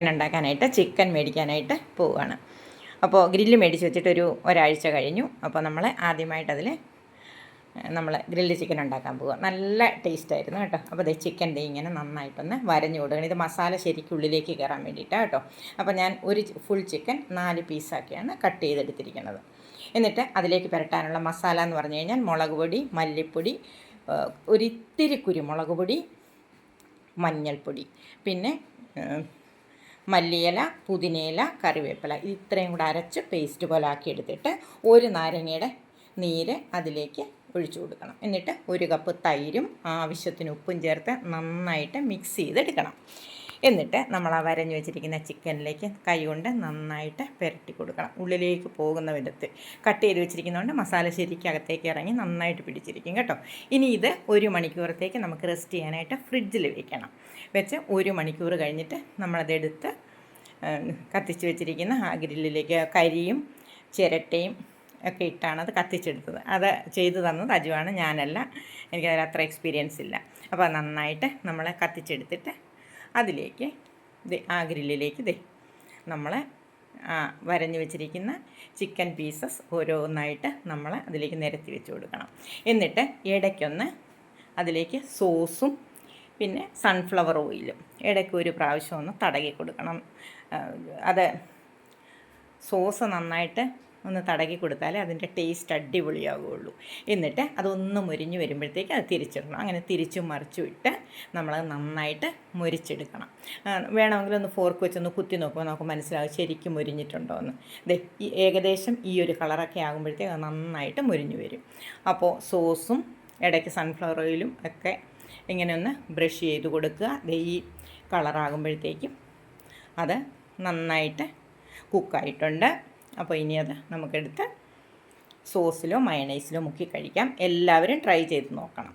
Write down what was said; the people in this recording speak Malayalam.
ഉണ്ടാക്കാനായിട്ട് ചിക്കൻ മേടിക്കാനായിട്ട് പോവുകയാണ്. അപ്പോൾ ഗ്രില്ല് മേടിച്ച് വെച്ചിട്ട് ഒരാഴ്ച കഴിഞ്ഞു. അപ്പോൾ നമ്മൾ ആദ്യമായിട്ട് നമ്മൾ ഗ്രില്ല് ചിക്കൻ ഉണ്ടാക്കാൻ പോവുക. നല്ല ടേസ്റ്റായിരുന്നു കേട്ടോ. അപ്പോൾ ചിക്കൻ ഇങ്ങനെ നന്നായിട്ടൊന്ന് വരഞ്ഞു കൊടുക്കണം. ഇത് മസാല ശരിക്കും ഉള്ളിലേക്ക് കയറാൻ വേണ്ടിയിട്ടാണ് കേട്ടോ. അപ്പോൾ ഞാൻ ഒരു ഫുൾ ചിക്കൻ 4 പീസാക്കിയാണ് കട്ട് ചെയ്തെടുത്തിരിക്കുന്നത്. എന്നിട്ട് അതിലേക്ക് പുരട്ടാനുള്ള മസാല എന്ന് പറഞ്ഞു കഴിഞ്ഞാൽ മുളക് പൊടി, മല്ലിപ്പൊടി, ഒരിത്തിരി കുരുമുളക് പൊടി, മഞ്ഞൾപ്പൊടി, പിന്നെ മല്ലിയില, പുതിനയില, കറിവേപ്പില ഇത്രയും കൂടെ അരച്ച് പേസ്റ്റ് പോലെ ആക്കി എടുത്തിട്ട് ഒരു നാരങ്ങയുടെ നീര് അതിലേക്ക് ഒഴിച്ചു കൊടുക്കണം. എന്നിട്ട് 1 കപ്പ് തൈരും ആവശ്യത്തിന് ഉപ്പും ചേർത്ത് നന്നായിട്ട് മിക്സ് ചെയ്തെടുക്കണം. എന്നിട്ട് നമ്മൾ ആ വരഞ്ഞു വെച്ചിരിക്കുന്ന ചിക്കനിലേക്ക് കൈ കൊണ്ട് നന്നായിട്ട് പുരട്ടി കൊടുക്കണം. ഉള്ളിലേക്ക് പോകുന്ന വിധത്തിൽ കട്ട് ചെയ്ത് വെച്ചിരിക്കുന്നതുകൊണ്ട് മസാല ശരിക്കും അകത്തേക്ക് ഇറങ്ങി നന്നായിട്ട് പിടിച്ചിരിക്കും കേട്ടോ. ഇനി ഇത് 1 മണിക്കൂറത്തേക്ക് നമുക്ക് റെസ്റ്റ് ചെയ്യാനായിട്ട് ഫ്രിഡ്ജിൽ വെക്കണം. വെച്ച് 1 മണിക്കൂർ കഴിഞ്ഞിട്ട് നമ്മളതെടുത്ത് കത്തിച്ച് വെച്ചിരിക്കുന്ന ആ ഗ്രില്ലിലേക്ക് കരിയും ചിരട്ടയും ഒക്കെ ഇട്ടാണ് അത് കത്തിച്ചെടുത്തത്. അത് ചെയ്തു തന്നത് അജുവാണ്, ഞാനല്ല. എനിക്കതിൽ അത്ര എക്സ്പീരിയൻസ് ഇല്ല. അപ്പോൾ നന്നായിട്ട് നമ്മൾ കത്തിച്ചെടുത്തിട്ട് അതിലേക്ക് ആ ഗ്രില്ലിലേക്ക് നമ്മൾ വരഞ്ഞു വെച്ചിരിക്കുന്ന ചിക്കൻ പീസസ് ഓരോന്നായിട്ട് നമ്മൾ അതിലേക്ക് നിരത്തി വെച്ച് കൊടുക്കണം. എന്നിട്ട് ഇടയ്ക്കൊന്ന് അതിലേക്ക് സോസും പിന്നെ സൺഫ്ലവർ ഓയിലും ഇടയ്ക്ക് ഒരു പ്രാവശ്യം ഒന്ന് തടകി കൊടുക്കണം. അത് സോസ് നന്നായിട്ട് ഒന്ന് തടകി കൊടുത്താലേ അതിൻ്റെ ടേസ്റ്റ് അടിപൊളിയാവുകയുള്ളൂ. എന്നിട്ട് അതൊന്ന് മുരിഞ്ഞ് വരുമ്പോഴത്തേക്ക് അത് തിരിച്ചിടണം. അങ്ങനെ തിരിച്ചും മറിച്ചും ഇട്ട് നമ്മളത് നന്നായിട്ട് മുരിച്ചെടുക്കണം. വേണമെങ്കിൽ ഒന്ന് ഫോർക്ക് വെച്ചൊന്ന് കുത്തി നോക്കുമ്പോൾ നമുക്ക് മനസ്സിലാവും ശരിക്കും മുരിഞ്ഞിട്ടുണ്ടോ എന്ന്. ഏകദേശം ഈ ഒരു കളറൊക്കെ ആകുമ്പോഴത്തേക്ക് അത് നന്നായിട്ട് മുരിഞ്ഞ് വരും. അപ്പോൾ സോസും ഇടയ്ക്ക് സൺഫ്ലവർ ഓയിലും ഒക്കെ ഇങ്ങനെ ഒന്ന് ബ്രഷ് ചെയ്ത് കൊടുക്കുക. ഈ കളറാകുമ്പോഴത്തേക്കും അത് നന്നായിട്ട് കുക്കായിട്ടുണ്ട്. അപ്പോൾ ഇനി അത് നമുക്കെടുത്ത് സോസിലോ മയണൈസിലോ മുക്കി കഴിക്കാം. എല്ലാവരും ട്രൈ ചെയ്ത് നോക്കണം.